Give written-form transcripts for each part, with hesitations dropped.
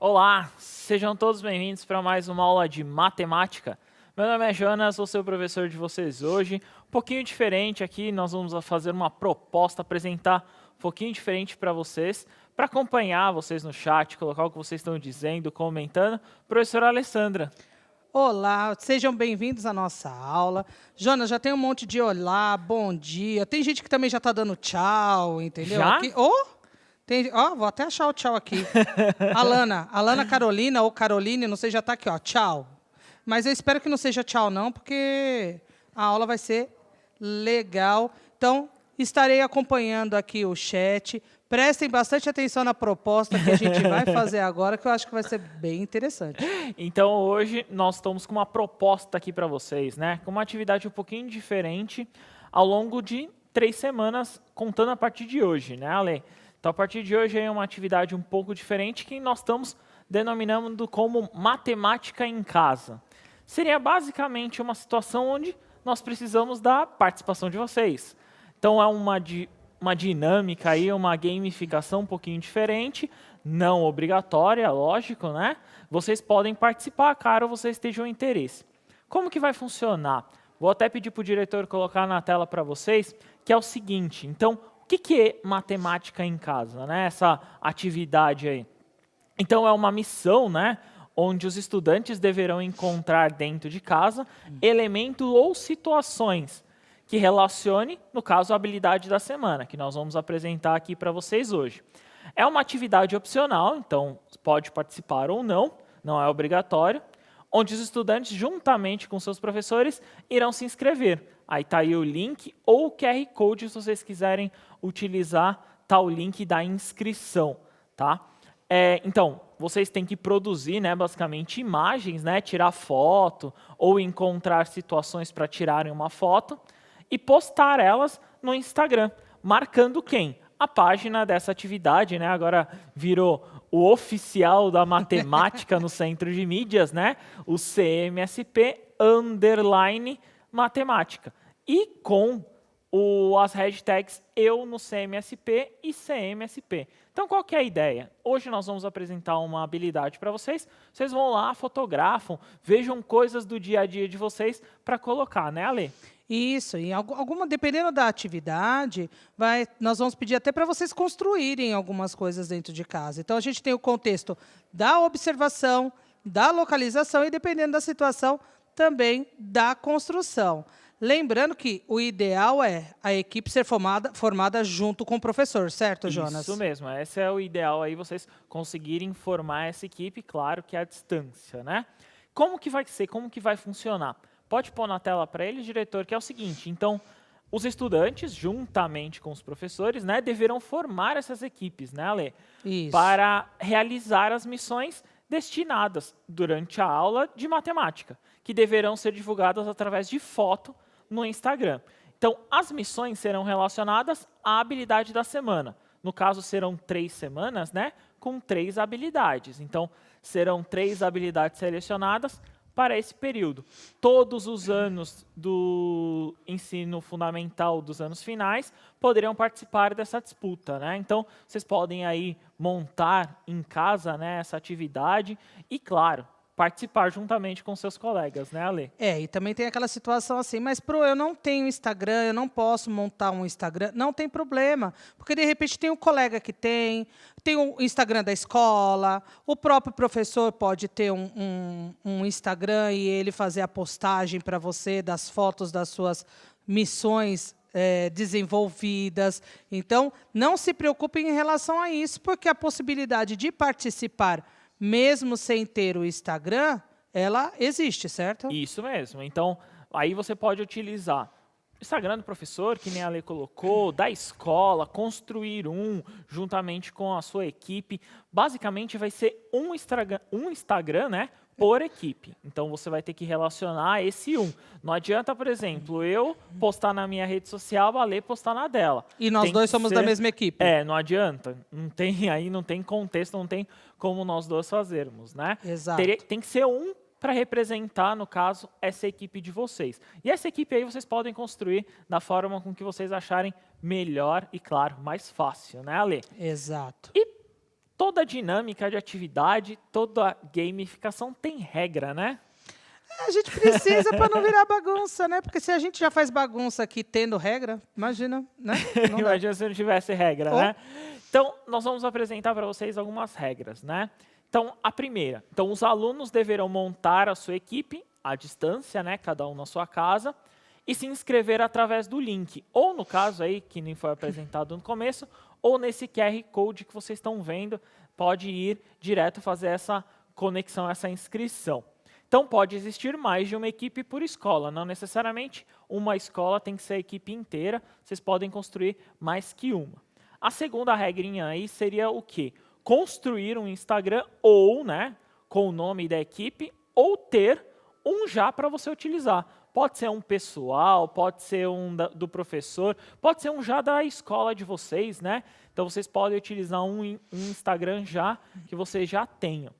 Olá, sejam todos bem-vindos para mais uma aula de matemática. Meu nome é Jonas, vou ser o professor de vocês hoje. Um pouquinho diferente aqui, nós vamos fazer uma proposta, apresentar um pouquinho diferente para vocês, para acompanhar vocês no chat, colocar o que vocês estão dizendo, comentando. Professora Alessandra. Olá, sejam bem-vindos à nossa aula. Jonas, já tem um monte de olá, bom dia. Tem gente que também já está dando tchau, entendeu? Já? Aqui, vou até achar o tchau aqui. Alana Carolina ou Caroline, não sei, já está aqui, ó, tchau. Mas eu espero que não seja tchau não, porque a aula vai ser legal. Então, estarei acompanhando aqui o chat. Prestem bastante atenção na proposta que a gente vai fazer agora, que eu acho que vai ser bem interessante. Então hoje nós estamos com uma proposta aqui para vocês, né? Com uma atividade um pouquinho diferente ao longo de 3 semanas, contando a partir de hoje, né, Ale? Então a partir de hoje é uma atividade um pouco diferente que nós estamos denominando como matemática em casa. Seria basicamente uma situação onde nós precisamos da participação de vocês. Então é uma dinâmica aí, uma gamificação um pouquinho diferente, não obrigatória, lógico, né? Vocês podem participar, caso vocês estejam interesse. Como que vai funcionar? Vou até pedir para o diretor colocar na tela para vocês, que é o seguinte. Então, o que é matemática em casa, né? Essa atividade aí. Então, é uma missão, né? Onde os estudantes deverão encontrar dentro de casa elementos ou situações que relacione, no caso, a habilidade da semana, que nós vamos apresentar aqui para vocês hoje. É uma atividade opcional, então pode participar ou não, não é obrigatório, onde os estudantes, juntamente com seus professores, irão se inscrever. Aí está aí o link ou o QR Code, se vocês quiserem utilizar, tá o link da inscrição, tá? Então, vocês têm que produzir, né, basicamente, imagens, né, tirar foto ou encontrar situações para tirarem uma foto e postar elas no Instagram, marcando quem? A página dessa atividade, né? Agora virou o oficial da matemática no centro de mídias, né? O CMSP_matemática. E com as hashtags eu no CMSP e CMSP. Então, qual que é a ideia? Hoje nós vamos apresentar uma habilidade para vocês. Vocês vão lá, fotografam, vejam coisas do dia a dia de vocês para colocar, né, Ale? Isso, e dependendo da atividade, nós vamos pedir até para vocês construírem algumas coisas dentro de casa. Então, a gente tem o contexto da observação, da localização e, dependendo da situação, também da construção. Lembrando que o ideal é a equipe ser formada junto com o professor, certo, Jonas? Isso mesmo, esse é o ideal aí, vocês conseguirem formar essa equipe, claro que é à distância, né? Como que vai ser, como que vai funcionar? Pode pôr na tela para eles, diretor, que é o seguinte, então, os estudantes, juntamente com os professores, né, deverão formar essas equipes, né, Ale? Isso. Para realizar as missões destinadas durante a aula de matemática, que deverão ser divulgadas através de foto no Instagram. Então, as missões serão relacionadas à habilidade da semana. No caso, serão 3 semanas, né, com 3 habilidades. Então, serão 3 habilidades selecionadas para esse período. Todos os anos do ensino fundamental, dos anos finais, poderiam participar dessa disputa, né? Então, vocês podem aí montar em casa, né, essa atividade e, claro, participar juntamente com seus colegas, né, Ale? E também tem aquela situação assim, mas eu não tenho Instagram, eu não posso montar um Instagram. Não tem problema, porque de repente tem um colega que tem o Instagram da escola, o próprio professor pode ter um Instagram e ele fazer a postagem para você das fotos das suas missões desenvolvidas. Então, não se preocupem em relação a isso, porque a possibilidade de participar mesmo sem ter o Instagram, ela existe, certo? Isso mesmo. Então, aí você pode utilizar o Instagram do professor, que nem a Ale colocou, da escola, construir juntamente com a sua equipe. Basicamente, vai ser um Instagram, né, por equipe. Então, você vai ter que relacionar esse Não adianta, por exemplo, eu postar na minha rede social, a Ale postar na dela. E nós dois somos da mesma equipe. Não adianta. Não tem contexto, não tem como nós dois fazermos, né? Exato. Tem que ser para representar, no caso, essa equipe de vocês. E essa equipe aí vocês podem construir da forma com que vocês acharem melhor e, claro, mais fácil, né, Ale? Exato. E Toda dinâmica de atividade, toda gamificação tem regra, né? A gente precisa para não virar bagunça, né? Porque se a gente já faz bagunça aqui tendo regra, imagina, né? Não dá. Imagina se não tivesse regra, Oh. né? Então, nós vamos apresentar para vocês algumas regras, né? Então, a primeira. Então, os alunos deverão montar a sua equipe à distância, né? Cada um na sua casa, e se inscrever através do link. Ou no caso aí, que nem foi apresentado no começo, ou nesse QR Code que vocês estão vendo, pode ir direto fazer essa conexão, essa inscrição. Então, pode existir mais de uma equipe por escola. Não necessariamente uma escola tem que ser a equipe inteira. Vocês podem construir mais que uma. A segunda regrinha aí seria o quê? Construir um Instagram ou, né, com o nome da equipe, ou ter um já para você utilizar. Pode ser um pessoal, pode ser um do professor, pode ser um já da escola de vocês, né? Então, vocês podem utilizar um Instagram já que vocês já tenham.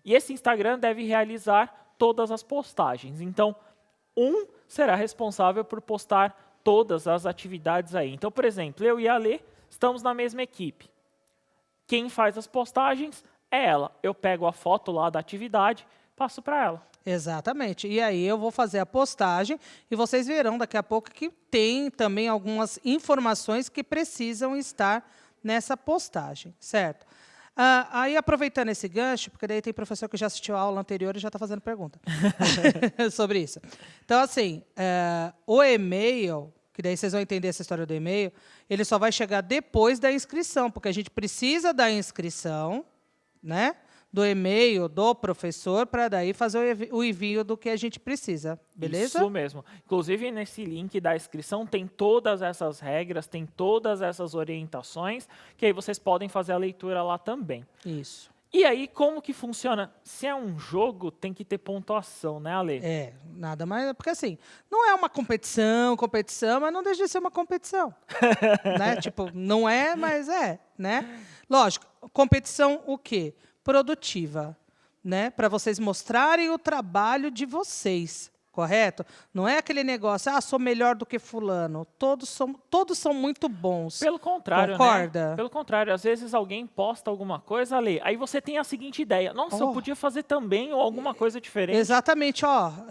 E esse Instagram deve realizar todas as postagens. Então, um será responsável por postar todas as atividades aí. Então, por exemplo, eu e a Lê estamos na mesma equipe. Quem faz as postagens é ela. Eu pego a foto lá da atividade, passo para ela. Exatamente. E aí eu vou fazer a postagem e vocês verão daqui a pouco que tem também algumas informações que precisam estar nessa postagem, certo? Aí, aproveitando esse gancho, porque daí tem professor que já assistiu a aula anterior e já está fazendo pergunta sobre isso. Então, assim, o e-mail, que daí vocês vão entender essa história do e-mail, ele só vai chegar depois da inscrição, porque a gente precisa da inscrição, né, do e-mail do professor, para daí fazer o envio do que a gente precisa, beleza? Isso mesmo. Inclusive, nesse link da inscrição tem todas essas regras, tem todas essas orientações, que aí vocês podem fazer a leitura lá também. Isso. E aí, como que funciona? Se é um jogo, tem que ter pontuação, né, Ale? Nada mais, porque assim, não é uma competição, mas não deixa de ser uma competição, né? Tipo, não é, mas é, né? Lógico, competição o quê? Produtiva, né? Para vocês mostrarem o trabalho de vocês, correto? Não é aquele negócio, sou melhor do que fulano. Todos são muito bons. Pelo contrário, concorda? né? Pelo contrário, às vezes alguém posta alguma coisa, Ale, aí você tem a seguinte ideia, nossa, eu podia fazer também ou alguma coisa diferente. Exatamente,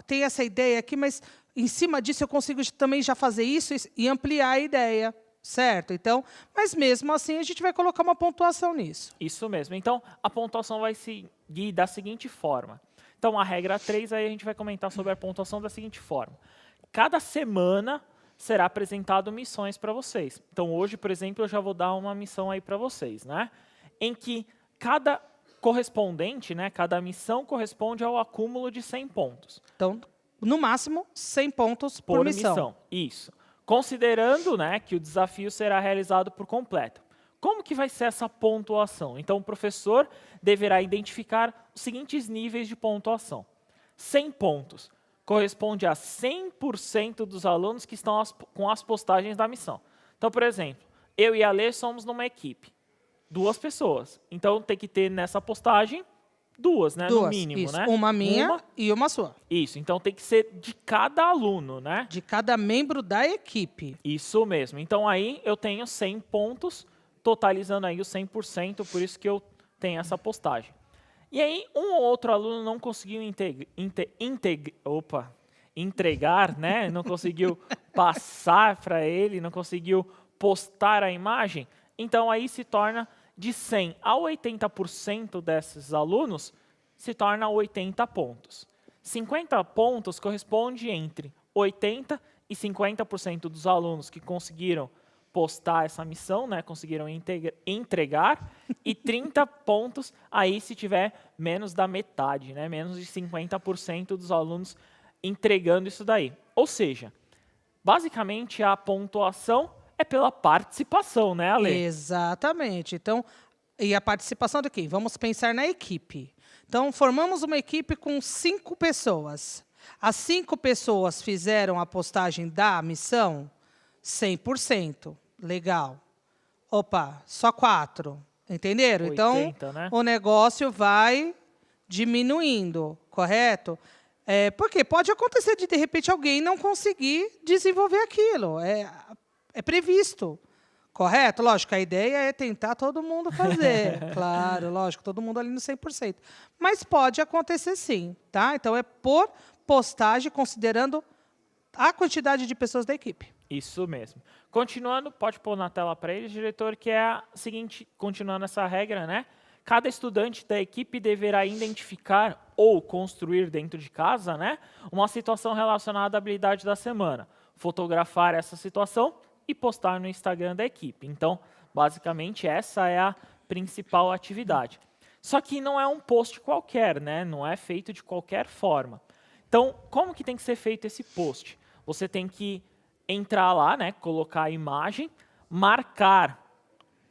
tem essa ideia aqui, mas em cima disso eu consigo também já fazer isso e ampliar a ideia. Certo? Então, mas mesmo assim a gente vai colocar uma pontuação nisso. Isso mesmo. Então, a pontuação vai seguir da seguinte forma. Então, a regra 3, aí a gente vai comentar sobre a pontuação da seguinte forma. Cada semana será apresentado missões para vocês. Então, hoje, por exemplo, eu já vou dar uma missão aí para vocês, né? Em que cada correspondente, né, cada missão corresponde ao acúmulo de 100 pontos. Então, no máximo, 100 pontos por missão. Isso. Considerando, né, que o desafio será realizado por completo. Como que vai ser essa pontuação? Então, o professor deverá identificar os seguintes níveis de pontuação. 100 pontos corresponde a 100% dos alunos que estão com as postagens da missão. Então, por exemplo, eu e a Lê somos numa equipe. 2 pessoas. Então, tem que ter nessa postagem 2, né? 2, no mínimo, isso. né? Uma minha e uma sua. Isso, então tem que ser de cada aluno, né? De cada membro da equipe. Isso mesmo. Então aí eu tenho 100 pontos, totalizando aí os 100%, por isso que eu tenho essa postagem. E aí um ou outro aluno não conseguiu entregar, né? Não conseguiu passar para ele, não conseguiu postar a imagem, então aí se torna de 100 a 80% desses alunos se torna 80 pontos. 50 pontos corresponde entre 80% e 50% dos alunos que conseguiram postar essa missão, né, conseguiram entregar, e 30 pontos aí se tiver menos da metade, né, menos de 50% dos alunos entregando isso daí. Ou seja, basicamente a pontuação é pela participação, né, Ale? Exatamente. Então, e a participação de quem? Vamos pensar na equipe. Então, formamos uma equipe com 5 pessoas. As 5 pessoas fizeram a postagem da missão, 100%. Legal. Opa, só 4. Entenderam? 80, então, né? o negócio vai diminuindo, correto? Porque pode acontecer de repente, alguém não conseguir desenvolver aquilo. É previsto. Correto? Lógico, a ideia é tentar todo mundo fazer. Claro, lógico, todo mundo ali no 100%. Mas pode acontecer sim, tá? Então, é por postagem, considerando a quantidade de pessoas da equipe. Isso mesmo. Continuando, pode pôr na tela para eles, diretor, que é a seguinte, continuando essa regra, né? Cada estudante da equipe deverá identificar ou construir dentro de casa, né, uma situação relacionada à habilidade da semana, fotografar essa situação e postar no Instagram da equipe. Então, basicamente, essa é a principal atividade. Só que não é um post qualquer, né? Não é feito de qualquer forma. Então, como que tem que ser feito esse post? Você tem que entrar lá, né, colocar a imagem, marcar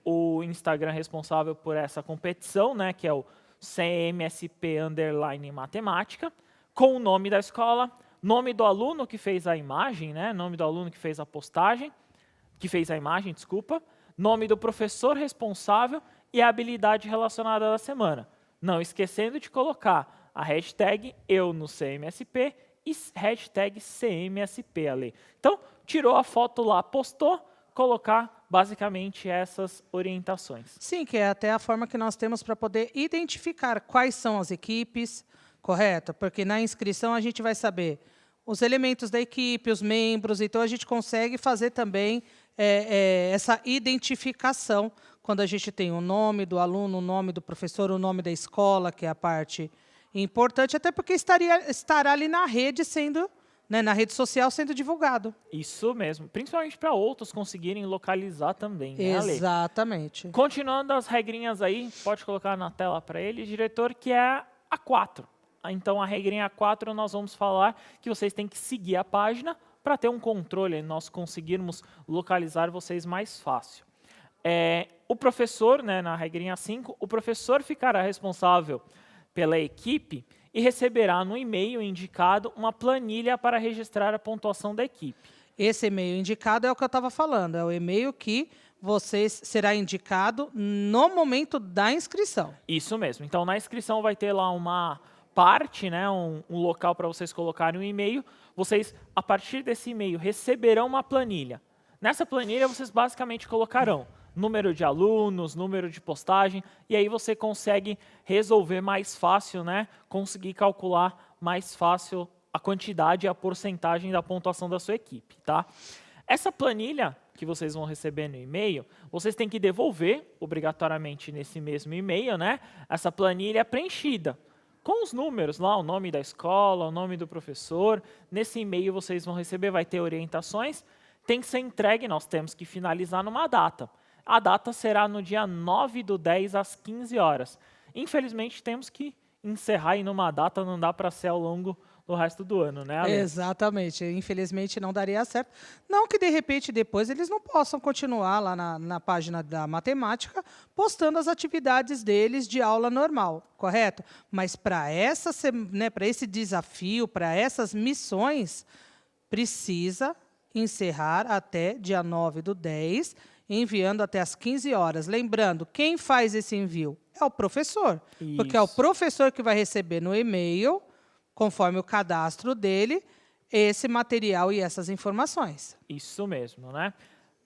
o Instagram responsável por essa competição, né, que é o CMSP_matemática, com o nome da escola, nome do aluno que fez a imagem, né, nome do aluno que fez a postagem, que fez a imagem, desculpa, nome do professor responsável e a habilidade relacionada da semana. Não esquecendo de colocar a hashtag eu no CMSP e hashtag CMSP ali. Então, tirou a foto lá, postou, colocar basicamente essas orientações. Sim, que é até a forma que nós temos para poder identificar quais são as equipes, correto? Porque na inscrição a gente vai saber os elementos da equipe, os membros, então a gente consegue fazer também essa identificação quando a gente tem o nome do aluno, o nome do professor, o nome da escola, que é a parte importante, até porque estará ali na rede sendo, né, na rede social sendo divulgado. Isso mesmo, principalmente para outros conseguirem localizar também, né, Ale? Exatamente. Continuando as regrinhas aí, pode colocar na tela para ele, diretor, que é a 4. Então, a regrinha 4, nós vamos falar que vocês têm que seguir a página para ter um controle, nós conseguirmos localizar vocês mais fácil. O professor, né, na regrinha 5, o professor ficará responsável pela equipe e receberá no e-mail indicado uma planilha para registrar a pontuação da equipe. Esse e-mail indicado é o que eu estava falando, é o e-mail que será indicado no momento da inscrição. Isso mesmo. Então, na inscrição vai ter lá uma parte, né, um local para vocês colocarem um e-mail. Vocês, a partir desse e-mail, receberão uma planilha. Nessa planilha, vocês basicamente colocarão número de alunos, número de postagem, e aí você consegue resolver mais fácil, né, conseguir calcular mais fácil a quantidade e a porcentagem da pontuação da sua equipe, tá? Essa planilha que vocês vão receber no e-mail, vocês têm que devolver, obrigatoriamente nesse mesmo e-mail, né, essa planilha preenchida, com os números lá, o nome da escola, o nome do professor. Nesse e-mail vocês vão receber, vai ter orientações, tem que ser entregue, nós temos que finalizar numa data. A data será no dia 9/10 às 15 horas. Infelizmente, temos que encerrar aí numa data, não dá para ser ao longo do resto do ano, né, Ale? Exatamente. Infelizmente, não daria certo. Não que, de repente, depois eles não possam continuar lá na página da matemática, postando as atividades deles de aula normal, correto? Mas para né, para esse desafio, para essas missões, precisa encerrar até dia 9/10, enviando até às 15 horas. Lembrando, quem faz esse envio é o professor, porque é o professor que vai receber no e-mail, conforme o cadastro dele, esse material e essas informações. Isso mesmo, né?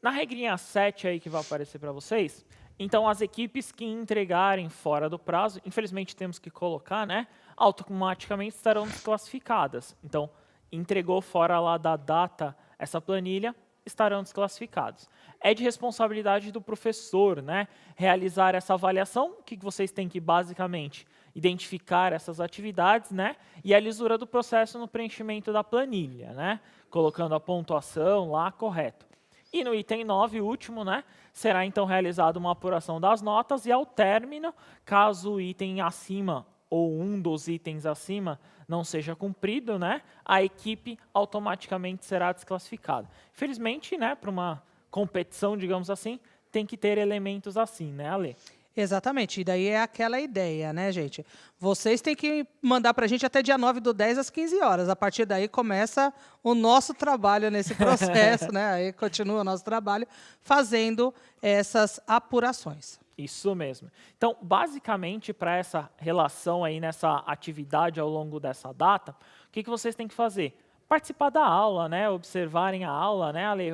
Na regrinha 7 aí que vai aparecer para vocês, então as equipes que entregarem fora do prazo, infelizmente temos que colocar, né, automaticamente estarão desclassificadas. Então, entregou fora lá da data essa planilha, estarão desclassificados. É de responsabilidade do professor, né, realizar essa avaliação, o que vocês têm que basicamente identificar essas atividades, né, e a lisura do processo no preenchimento da planilha, né, colocando a pontuação lá correto. E no item 9, último, né, será então realizada uma apuração das notas e ao término, caso o item acima ou um dos itens acima não seja cumprido, né, a equipe automaticamente será desclassificada. Infelizmente, né, para uma competição, digamos assim, tem que ter elementos assim, né, Ale? Exatamente. E daí é aquela ideia, né, gente? Vocês têm que mandar para a gente até dia 9/10 às 15 horas. A partir daí começa o nosso trabalho nesse processo, né? Aí continua o nosso trabalho fazendo essas apurações. Isso mesmo. Então, basicamente, para essa relação aí, nessa atividade ao longo dessa data, o que vocês têm que fazer? Participar da aula, né? Observarem a aula, né, Ale?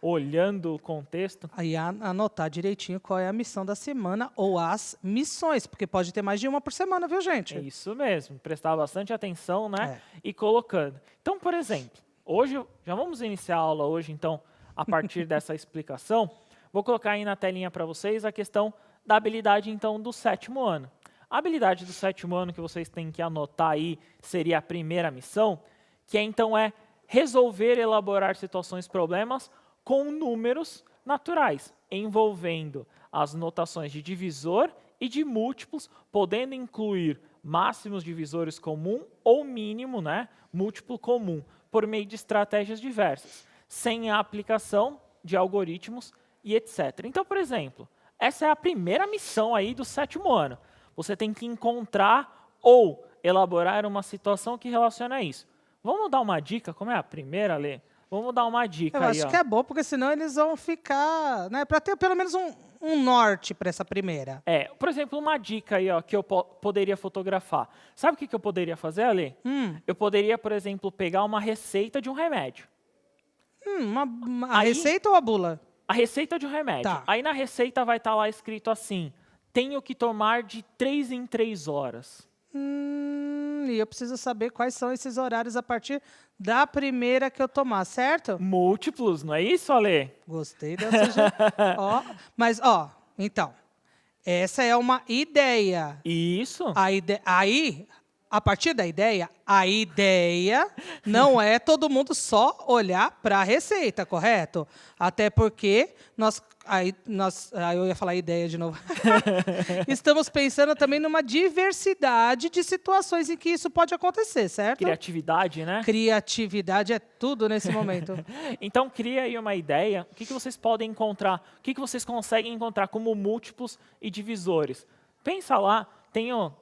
olhando o contexto. Aí anotar direitinho qual é a missão da semana ou as missões, porque pode ter mais de uma por semana, viu, gente? É isso mesmo, prestar bastante atenção, né? É. E colocando. Então, por exemplo, hoje, já vamos iniciar a aula hoje, então, a partir dessa explicação. Vou colocar aí na telinha para vocês a questão da habilidade, então, do 7º ano. A habilidade do 7º ano que vocês têm que anotar aí seria a primeira missão, que então é resolver e elaborar situações, problemas com números naturais, envolvendo as notações de divisor e de múltiplos, podendo incluir máximos divisores comum ou mínimo, né, múltiplo comum, por meio de estratégias diversas, sem a aplicação de algoritmos e etc. Então, por exemplo, essa é a primeira missão aí do 7º ano. Você tem que encontrar ou elaborar uma situação que relaciona a isso. Vamos dar uma dica? Como é a primeira, Lê? Vamos dar uma dica Eu aí. acho que é bom, porque senão eles vão ficar, né, para ter pelo menos um norte para essa primeira. Por exemplo, uma dica aí, ó, que eu poderia fotografar. Sabe o que eu poderia fazer, Ale? Eu poderia, por exemplo, pegar uma receita de um remédio. A receita ou a bula? A receita de um remédio. Tá. Aí na receita vai estar lá escrito assim: tenho que tomar de 3 em 3 horas. E eu preciso saber quais são esses horários a partir da primeira que eu tomar, certo? Múltiplos, não é isso, Ale? Gostei dessa Mas, então, essa é uma ideia. Isso. Aí, a partir da ideia, a ideia não é todo mundo só olhar para a receita, correto? Até porque aí eu ia falar ideia de novo. Estamos pensando também numa diversidade de situações em que isso pode acontecer, certo? Criatividade, né? Criatividade é tudo nesse momento. Então, cria aí uma ideia. O que vocês podem encontrar? O que vocês conseguem encontrar como múltiplos e divisores? Pensa lá, tenho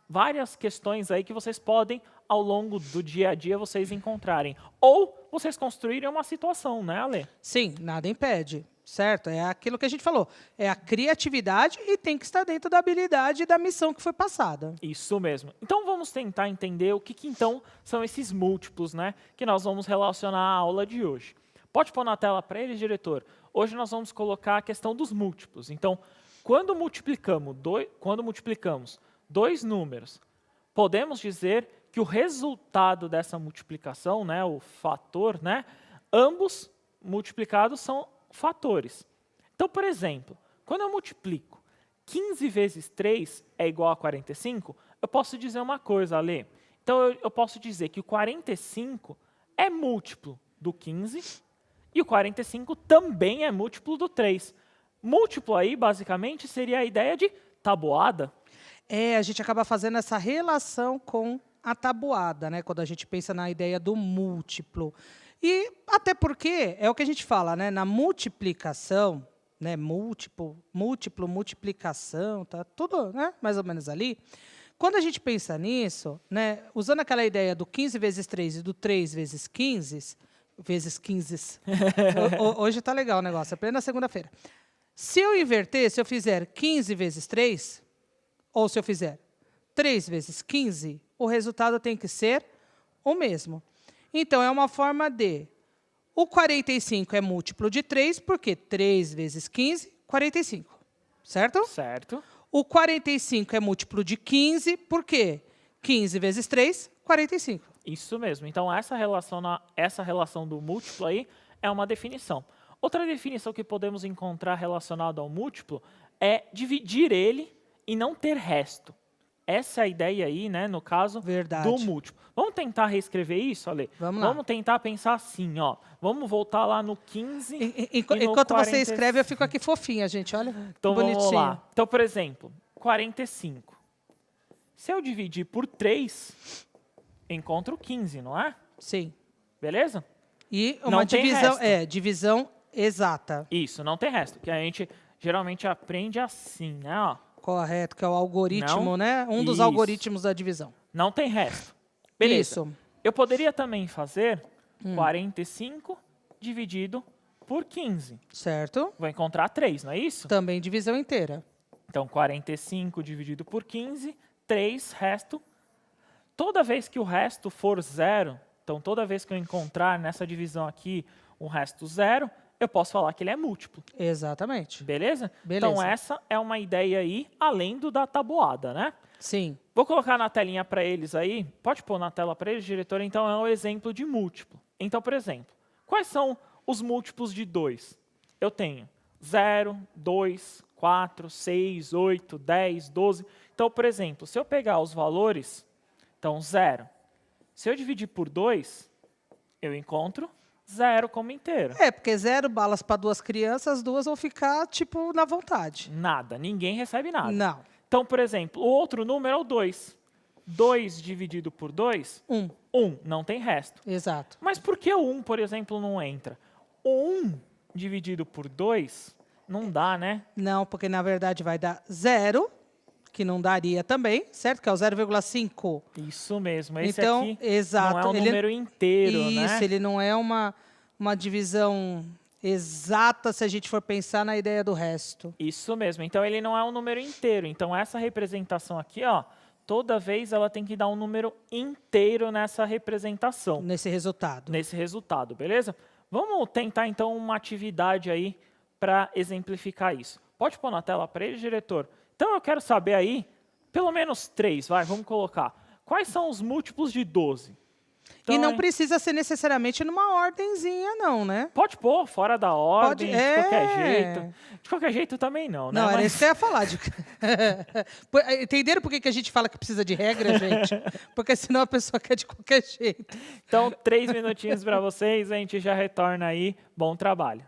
várias questões aí que vocês podem, ao longo do dia a dia, vocês encontrarem. Ou vocês construírem uma situação, né, Ale? Sim, nada impede, certo? É aquilo que a gente falou. É a criatividade e tem que estar dentro da habilidade e da missão que foi passada. Isso mesmo. Então, vamos tentar entender o que então são esses múltiplos, né, que nós vamos relacionar à aula de hoje. Pode pôr na tela para eles, diretor? Hoje nós vamos colocar a questão dos múltiplos. Então, quando multiplicamos dois números, podemos dizer que o resultado dessa multiplicação, né, o fator, né, ambos multiplicados são fatores. Então, por exemplo, quando eu multiplico 15 vezes 3 é igual a 45, eu posso dizer uma coisa, Ale. Então, eu posso dizer que o 45 é múltiplo do 15 e o 45 também é múltiplo do 3. Múltiplo aí, basicamente, seria a ideia de tabuada. A gente acaba fazendo essa relação com a tabuada, né? Quando a gente pensa na ideia do múltiplo. E até porque é o que a gente fala, né? Na multiplicação, né? Múltiplo, multiplicação, tá tudo, né? Mais ou menos ali. Quando a gente pensa nisso, né? Usando aquela ideia do 15 vezes 3 e do 3 vezes 15, hoje tá legal o negócio, é plena segunda-feira. Se eu inverter, se eu fizer 15 vezes 3, ou se eu fizer 3 vezes 15, o resultado tem que ser o mesmo. Então, é uma forma de... O 45 é múltiplo de 3, porque 3 vezes 15, 45. Certo? Certo. O 45 é múltiplo de 15, porque 15 vezes 3, 45. Isso mesmo. Então, essa relação do múltiplo aí é uma definição. Outra definição que podemos encontrar relacionada ao múltiplo é dividir ele e não ter resto. Essa é a ideia aí, né, no caso do múltiplo. Vamos tentar reescrever isso, Ale? Vamos lá. Vamos tentar pensar assim, ó. Vamos voltar lá no 15 Enquanto no você escreve, eu fico aqui fofinha, gente. Olha, então, bonitinho. vamos lá. Então, por exemplo, 45. Se eu dividir por 3, encontro 15, não é? Sim. Beleza? E uma Não tem divisão, resto. Divisão exata. Isso, não tem resto. Que a gente geralmente aprende assim, né? Ó. Correto, que é o algoritmo, Não. né? Um dos Isso. algoritmos da divisão. Não tem resto. Beleza. Isso. Eu poderia também fazer 45 dividido por 15. Certo. Vou encontrar 3, não é isso? Também divisão inteira. Então, 45 dividido por 15, 3, resto. Toda vez que o resto for 0, então toda vez que eu encontrar nessa divisão aqui um resto 0, eu posso falar que ele é múltiplo. Exatamente. Beleza? Beleza. Então, essa é uma ideia aí, além do da tabuada, né? Sim. Vou colocar na telinha para eles aí. Pode pôr na tela para eles, diretor? Então, é um exemplo de múltiplo. Então, por exemplo, quais são os múltiplos de 2? Eu tenho 0, 2, 4, 6, 8, 10, 12. Então, por exemplo, se eu pegar os valores, então 0. Se eu dividir por 2, eu encontro 0 como inteiro. Porque 0 balas para 2 crianças, as 2 vão ficar, tipo, na vontade. Nada, ninguém recebe nada. Não. Então, por exemplo, o outro número é o 2. 2 dividido por 2, 1. 1, não tem resto. Exato. Mas por que o 1, por exemplo, não entra? O 1 dividido por 2 não dá, né? Não, porque na verdade vai dar 0, que não daria também, certo? Que é o 0,5. Isso mesmo, esse Então, aqui exato, não é um ele- número inteiro, Isso, né? ele não é uma divisão exata se a gente for pensar na ideia do resto. Isso mesmo, então ele não é um número inteiro. Então essa representação aqui, ó, toda vez ela tem que dar um número inteiro nessa representação, Nesse resultado. nesse resultado, beleza? Vamos tentar então uma atividade aí para exemplificar isso. Pode pôr na tela para ele, diretor? Então eu quero saber aí, pelo menos 3, vamos colocar. Quais são os múltiplos de 12? Então, E não precisa ser necessariamente numa ordenzinha, não, né? pode pôr fora da ordem, Pode- de qualquer é. jeito. De qualquer jeito também não, né? Não, era Mas- isso que eu ia falar. Entenderam por que a gente fala que precisa de regra, gente? Porque senão a pessoa quer de qualquer jeito. Então, 3 minutinhos para vocês, a gente já retorna aí. Bom trabalho.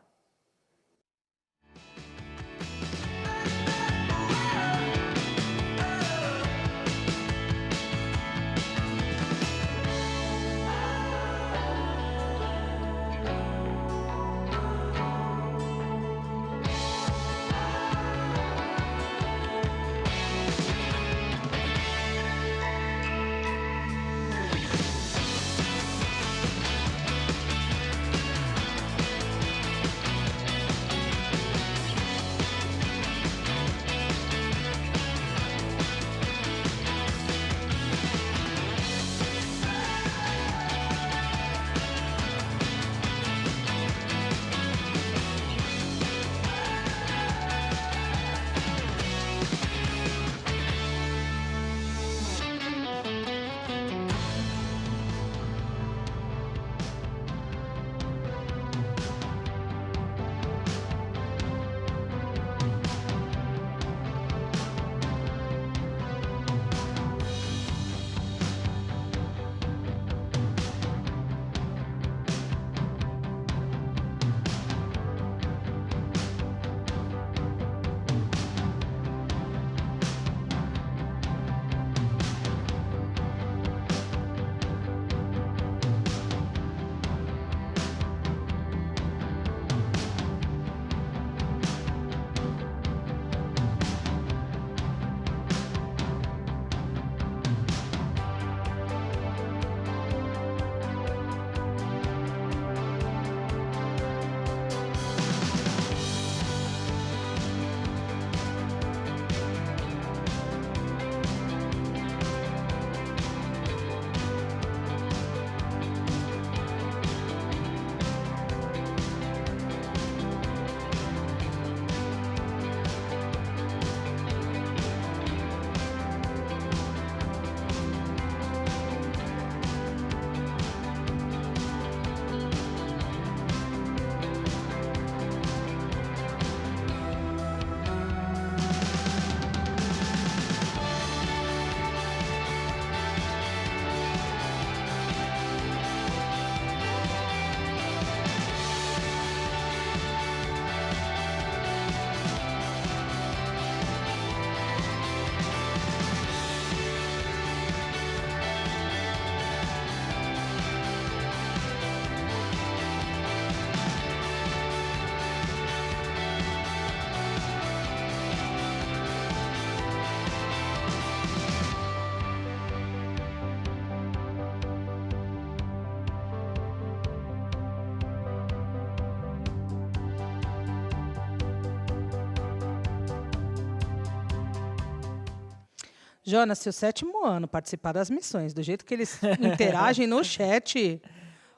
Jonas, seu 7º ano, participar das missões, do jeito que eles interagem no chat,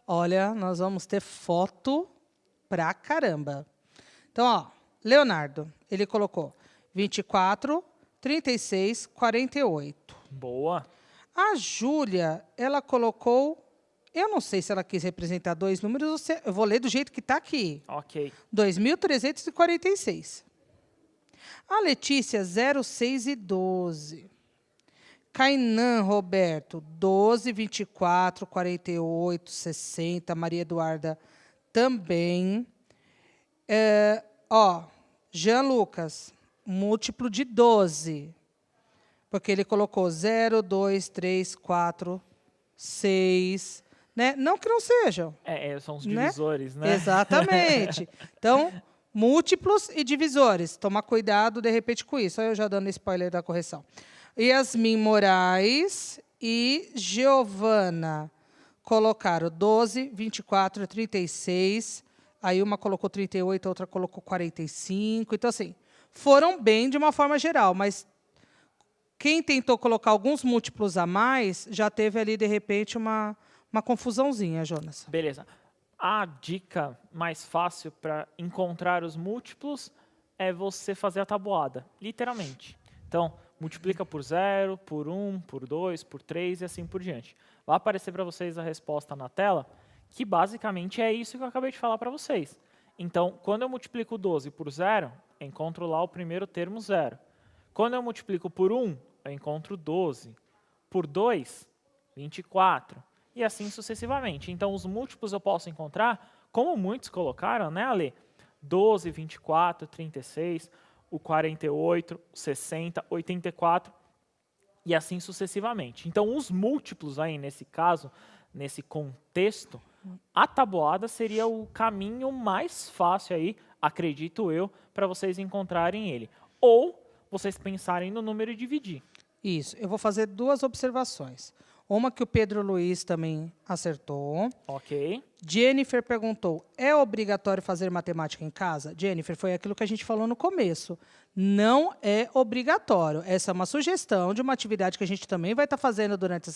olha, nós vamos ter foto pra caramba. Então, ó, Leonardo, ele colocou 24, 36, 48. Boa. A Júlia, ela colocou... Eu não sei se ela quis representar dois números ou se... Eu vou ler do jeito que está aqui. Ok. 2.346. A Letícia, 06 e 12. Kainan Roberto, 12, 24, 48, 60. Maria Eduarda também. Jean Lucas, múltiplo de 12. Porque ele colocou 0, 2, 3, 4, 6. Né? Não que não sejam. São os divisores, né? Exatamente. Então, múltiplos e divisores. Toma cuidado, de repente, com isso. Olha eu já dando spoiler da correção. Yasmin Moraes e Giovana colocaram 12, 24, 36. Aí uma colocou 38, a outra colocou 45. Então, assim, foram bem de uma forma geral, mas quem tentou colocar alguns múltiplos a mais já teve ali, de repente, uma confusãozinha, Jonas. Beleza. A dica mais fácil para encontrar os múltiplos é você fazer a tabuada, literalmente. Então, multiplica por 0, por 1, por 2, por 3 e assim por diante. Vai aparecer para vocês a resposta na tela, que basicamente é isso que eu acabei de falar para vocês. Então, quando eu multiplico 12 por 0, eu encontro lá o primeiro termo 0. Quando eu multiplico por 1, eu encontro 12. Por 2, 24. E assim sucessivamente. Então, os múltiplos eu posso encontrar, como muitos colocaram, né, Ale? 12, 24, 36, o 48, 60, 84 e assim sucessivamente. Então, os múltiplos aí, nesse caso, nesse contexto, a tabuada seria o caminho mais fácil aí, acredito eu, para vocês encontrarem ele. Ou vocês pensarem no número e dividir. Isso. Eu vou fazer duas observações. Uma que o Pedro Luiz também acertou. Ok. Jennifer perguntou, é obrigatório fazer matemática em casa? Jennifer, foi aquilo que a gente falou no começo. Não é obrigatório. Essa é uma sugestão de uma atividade que a gente também vai estar fazendo durante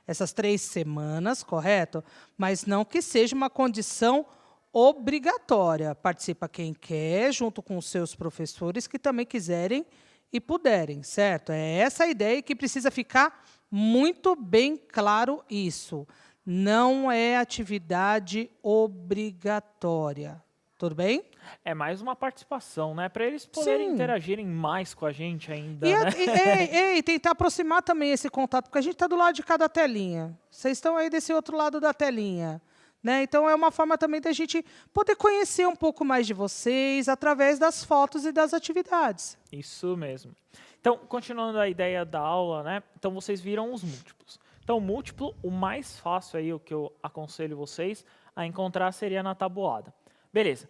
essas 3 semanas, correto? Mas não que seja uma condição obrigatória. Participa quem quer, junto com os seus professores que também quiserem e puderem, certo? É essa a ideia que precisa ficar muito bem claro isso. Não é atividade obrigatória. Tudo bem? É mais uma participação, né? Para eles poderem interagirem mais com a gente ainda, E, né? e tentar aproximar também esse contato, porque a gente está do lado de cada telinha. Vocês estão aí desse outro lado da telinha. Né? Então, é uma forma também da gente poder conhecer um pouco mais de vocês através das fotos e das atividades. Isso mesmo. Então, continuando a ideia da aula, né? Então, vocês viram os múltiplos. Então, o múltiplo, o mais fácil aí, o que eu aconselho vocês a encontrar seria na tabuada. Beleza.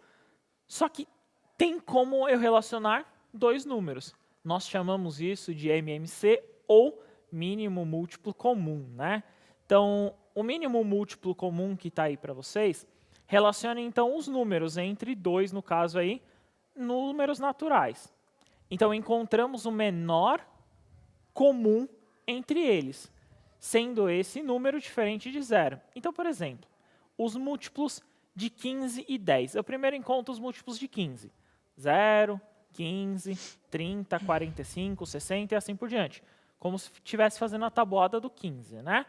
Só que tem como eu relacionar dois números. Nós chamamos isso de MMC ou mínimo múltiplo comum, né? Então, o mínimo múltiplo comum que está aí para vocês, relacione então os números entre 2, no caso aí, números naturais. Então, encontramos o menor comum entre eles, sendo esse número diferente de 0. Então, por exemplo, os múltiplos de 15 e 10. Eu primeiro encontro os múltiplos de 15. 0, 15, 30, 45, 60 e assim por diante. Como se estivesse fazendo a tabuada do 15, né?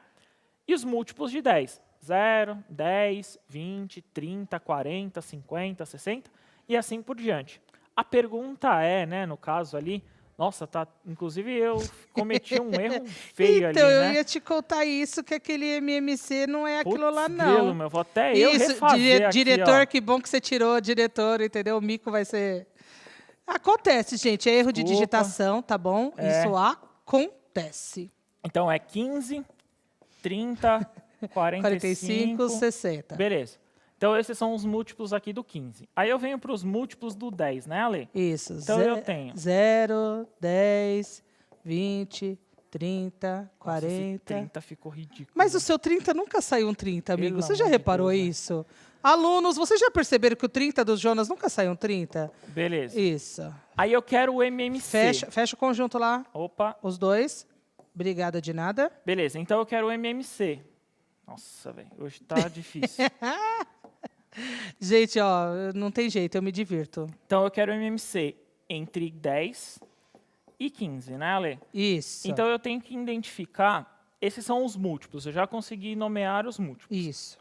E os múltiplos de 10. 0, 10, 20, 30, 40, 50, 60 e assim por diante. A pergunta é, né, no caso ali, nossa, inclusive eu cometi um erro feio ali, então, né? Então, eu ia te contar isso, que aquele MMC não é aquilo lá, não. Grilo, meu, vou até eu isso, refazer aqui, diretor, ó. que bom que você tirou, diretor, entendeu? O mico vai ser... Acontece, gente, é erro de digitação, tá bom? Isso acontece. Então, é 15, 30, 45, 60. Beleza. Então, esses são os múltiplos aqui do 15. Aí eu venho para os múltiplos do 10, né, Ale? Isso. Então, eu tenho 0, 10, 20, 30, 40... Nossa, esse 30 ficou ridículo. Mas o seu 30 nunca saiu um 30, amigo. Pelo Você já amor de reparou Deus, isso? Alunos, vocês já perceberam que o 30 dos Jonas nunca saiu um 30? Beleza. Isso. Aí eu quero o MMC. Fecha o conjunto lá. Opa. Os dois. Obrigada de nada. Beleza, então eu quero o MMC. Nossa, velho, hoje tá difícil. Gente, ó, não tem jeito, eu me divirto. Então, eu quero o MMC entre 10 e 15, né, Ale? Isso. Então, eu tenho que identificar, esses são os múltiplos, eu já consegui nomear os múltiplos. Isso.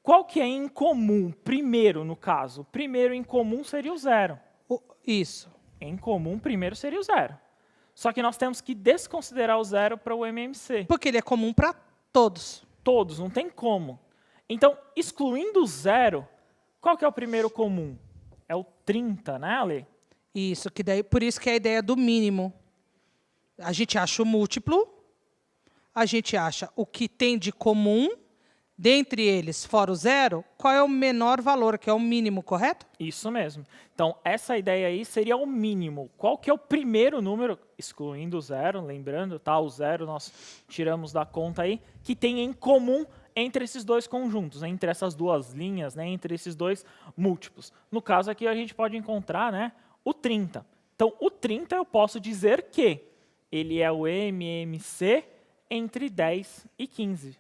Qual que é em comum, primeiro, no caso? O primeiro em comum seria o zero. Isso. Em comum, primeiro seria o zero. Só que nós temos que desconsiderar o zero para o MMC. Porque ele é comum para todos. Todos, não tem como. Então, excluindo o zero, qual que é o primeiro comum? É o 30, né, Ale? Isso, que daí, por isso que é a ideia do mínimo. A gente acha o múltiplo, a gente acha o que tem de comum, dentre eles, fora o zero, qual é o menor valor, que é o mínimo, correto? Isso mesmo. Então, essa ideia aí seria o mínimo. Qual que é o primeiro número, excluindo o zero, lembrando, tá? O zero nós tiramos da conta aí, que tem em comum entre esses dois conjuntos, né? Entre essas duas linhas, né? Entre esses dois múltiplos. No caso aqui, a gente pode encontrar, né, o 30. Então, o 30 eu posso dizer que ele é o MMC entre 10 e 15.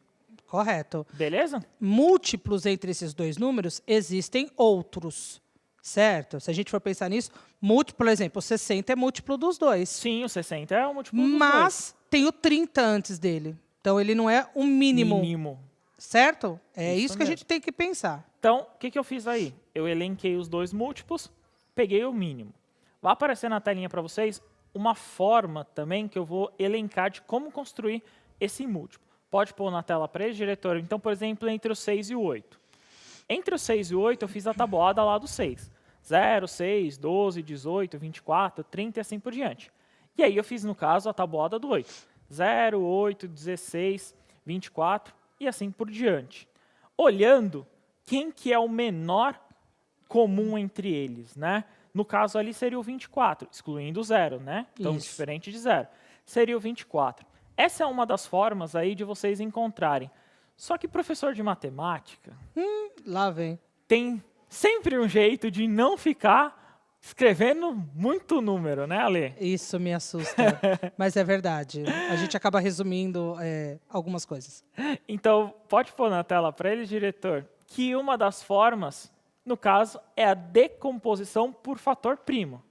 Correto. Beleza? Múltiplos entre esses dois números, existem outros, certo? Se a gente for pensar nisso, múltiplo, por exemplo, o 60 é múltiplo dos dois. Sim, o 60 é o múltiplo dos dois. Mas tem o 30 antes dele. Então, ele não é o mínimo, Mínimo. certo? É Isso isso que a mesmo. gente tem que pensar. Então, o que eu fiz aí? Eu elenquei os dois múltiplos, peguei o mínimo. Vai aparecer na telinha para vocês uma forma também que eu vou elencar de como construir esse múltiplo. Pode pôr na tela para eles, diretor. Então, por exemplo, entre o 6 e o 8. Entre o 6 e o 8, eu fiz a tabuada lá do 6. 0, 6, 12, 18, 24, 30 e assim por diante. E aí eu fiz, no caso, a tabuada do 8. 0, 8, 16, 24 e assim por diante. Olhando quem que é o menor comum entre eles, né? No caso ali seria o 24, excluindo o 0, né? Então, Isso. diferente de 0. Seria o 24. Essa é uma das formas aí de vocês encontrarem. Só que professor de matemática Lá vem. tem sempre um jeito de não ficar escrevendo muito número, né, Ale? Isso me assusta, mas é verdade. A gente acaba resumindo algumas coisas. Então, pode pôr na tela para ele, diretor, que uma das formas, no caso, é a decomposição por fator primo.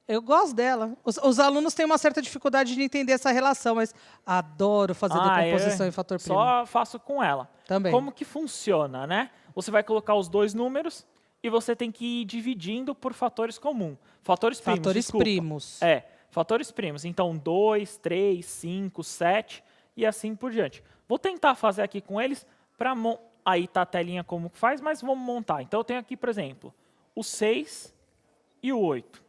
Eu gosto dela. Os alunos têm uma certa dificuldade de entender essa relação, mas adoro fazer decomposição em fator primo. Só faço com ela. Também. Como que funciona, né? Você vai colocar os dois números e você tem que ir dividindo por fatores comuns. Fatores primos, Fatores desculpa. primos. Fatores primos. Então, 2, 3, 5, 7 e assim por diante. Vou tentar fazer aqui com eles para... Aí está a telinha como que faz, mas vamos montar. Então, eu tenho aqui, por exemplo, o 6 e o 8.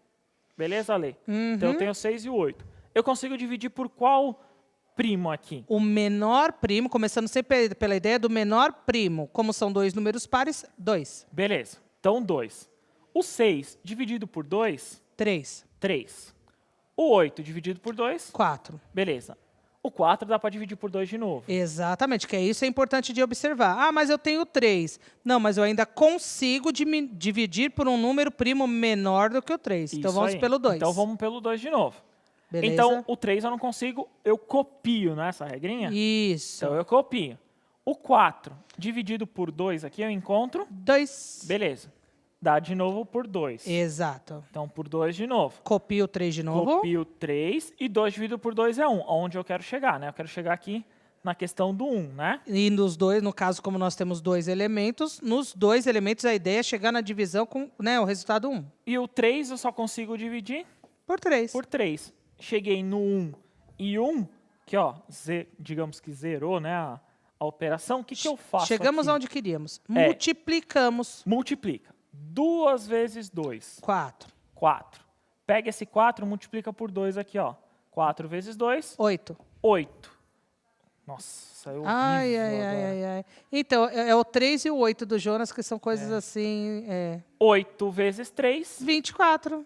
Beleza, Ale? Então, eu tenho o 6 e o 8. Eu consigo dividir por qual primo aqui? O menor primo, começando sempre pela ideia do menor primo. Como são dois números pares, 2. Beleza. Então, 2. O 6 dividido por 2, 3. 3. O 8 dividido por 2, 4. beleza. O 4 dá para dividir por 2 de novo. Exatamente, que isso é importante de observar. Ah, mas eu tenho 3. Não, mas eu ainda consigo dividir por um número primo menor do que o 3. Então, Isso vamos aí. pelo 2. Então, vamos pelo 2 de novo. Beleza? Então, o 3 eu não consigo, eu copio, né, essa regrinha? Isso. Então, eu copio. O 4 dividido por 2 aqui eu encontro, 2. beleza. Dá de novo por 2. Exato. Então, por 2 de novo. Copio o 3 de novo. Copio 3 e 2 dividido por 2 é 1. Onde eu quero chegar, né? Eu quero chegar aqui na questão do 1, né? E nos dois, no caso, como nós temos dois elementos, nos dois elementos a ideia é chegar na divisão com, né, o resultado 1. E o 3 eu só consigo dividir Por 3. por 3. Cheguei no 1 e 1, que ó, digamos que zerou, né, a operação. O que eu faço Chegamos aqui? aonde queríamos. Multiplicamos. Multiplica. 2 vezes 2. 4. 4. Pega esse 4, multiplica por 2 aqui, ó. 4 vezes 2, 8. 8. Nossa, saiu horrível Ai. agora. Então, é o 3 e o 8 do Jonas, que são coisas assim... 8 vezes 3. 24.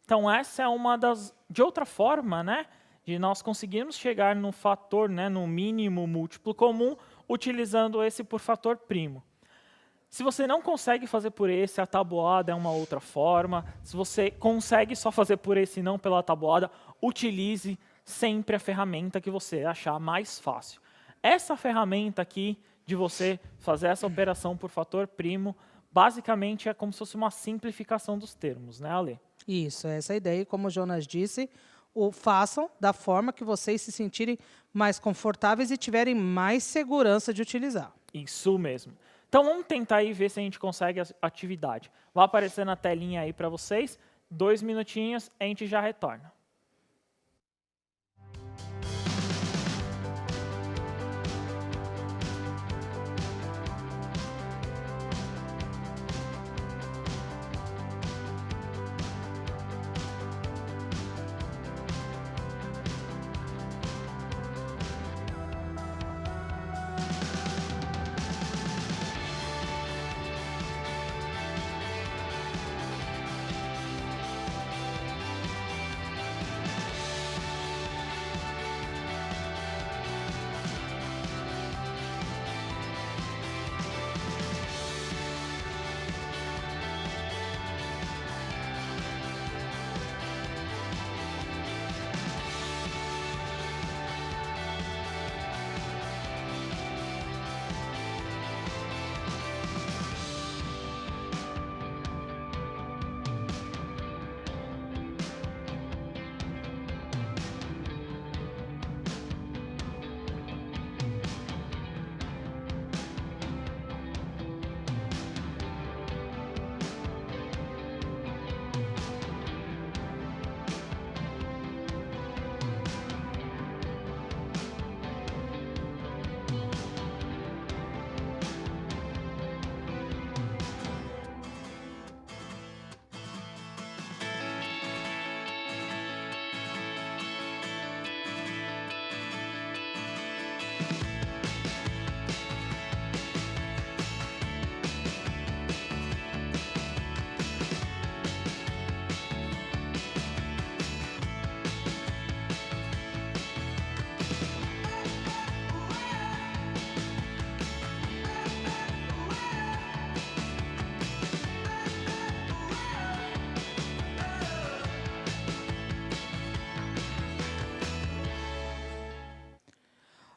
Então, essa é uma das... De outra forma, né? De nós conseguirmos chegar no fator, né, no mínimo múltiplo comum, utilizando esse por fator primo. Se você não consegue fazer por esse, a tabuada é uma outra forma. Se você consegue só fazer por esse e não pela tabuada, utilize sempre a ferramenta que você achar mais fácil. Essa ferramenta aqui de você fazer essa operação por fator primo. Basicamente, é como se fosse uma simplificação dos termos, né, Ale? Isso, essa é a ideia. E como o Jonas disse, façam da forma que vocês se sentirem mais confortáveis e tiverem mais segurança de utilizar. Isso mesmo. Então, vamos tentar aí ver se a gente consegue a atividade. Vai aparecer na telinha aí para vocês. 2 minutinhos, a gente já retorna.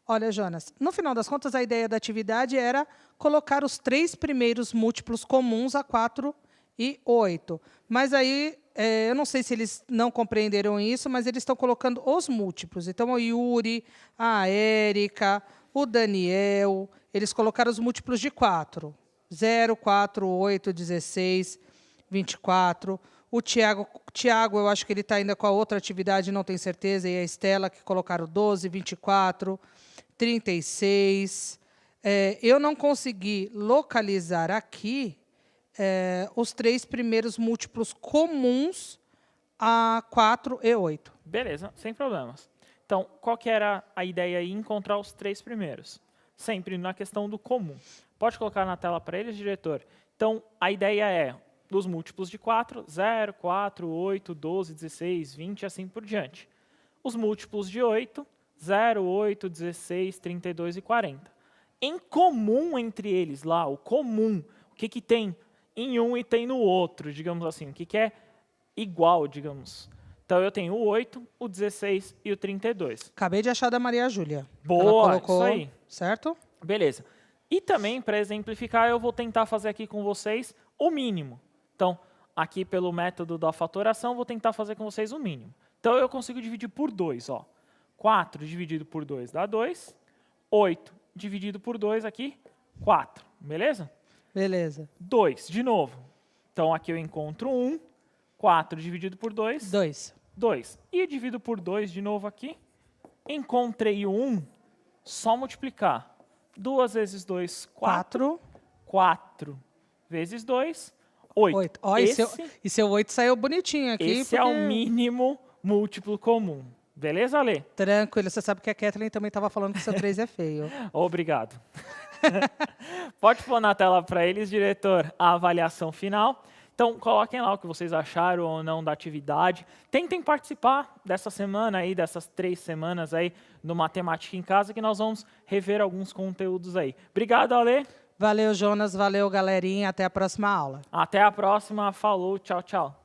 Olha, Jonas, no final das contas, a ideia da atividade era colocar os 3 primeiros múltiplos comuns a 4 e 8. Mas aí, eu não sei se eles não compreenderam isso, mas eles estão colocando os múltiplos. Então, o Yuri, a Érica, o Daniel, eles colocaram os múltiplos de 4. 0, 4, 8, 16, 24. O Tiago, eu acho que ele está ainda com a outra atividade, não tenho certeza, e a Estela, que colocaram 12, 24, 36. Eu não consegui localizar aqui os 3 primeiros múltiplos comuns a 4 e 8. Beleza, sem problemas. Então, qual que era a ideia aí? Encontrar os 3 primeiros. Sempre na questão do comum. Pode colocar na tela para eles, diretor. Então, a ideia é dos múltiplos de 4, 0, 4, 8, 12, 16, 20 e assim por diante. Os múltiplos de 8, 0, 8, 16, 32 e 40. Em comum entre eles lá, o comum, o que tem em um e tem no outro, digamos assim, o que é igual, digamos. Então, eu tenho o 8, o 16 e o 32. Acabei de achar da Maria Júlia. Boa, ela colocou, isso aí. Certo? Beleza. E também, para exemplificar, eu vou tentar fazer aqui com vocês o mínimo. Então, aqui pelo método da fatoração, vou tentar fazer com vocês o mínimo. Então, eu consigo dividir por 2. 4 dividido por 2 dá 2. 8 dividido por 2 aqui, 4. Beleza? Beleza. 2, de novo. Então, aqui eu encontro 1. 4 dividido por 2. 2. 2. E eu divido por 2 de novo aqui. Encontrei o 1, só multiplicar. 2 vezes 2, 4. 4 vezes 2, 8. Ó, e seu 8 saiu bonitinho aqui. Esse é o mínimo múltiplo comum. Beleza, Ale? Tranquilo, você sabe que a Kathleen também estava falando que seu 3 é feio. Obrigado. Pode pôr na tela para eles, diretor, a avaliação final. Então, coloquem lá o que vocês acharam ou não da atividade. Tentem participar dessa semana aí, dessas 3 semanas aí, no Matemática em Casa, que nós vamos rever alguns conteúdos aí. Obrigado, Ale. Valeu, Jonas. Valeu, galerinha. Até a próxima aula. Até a próxima. Falou. Tchau, tchau.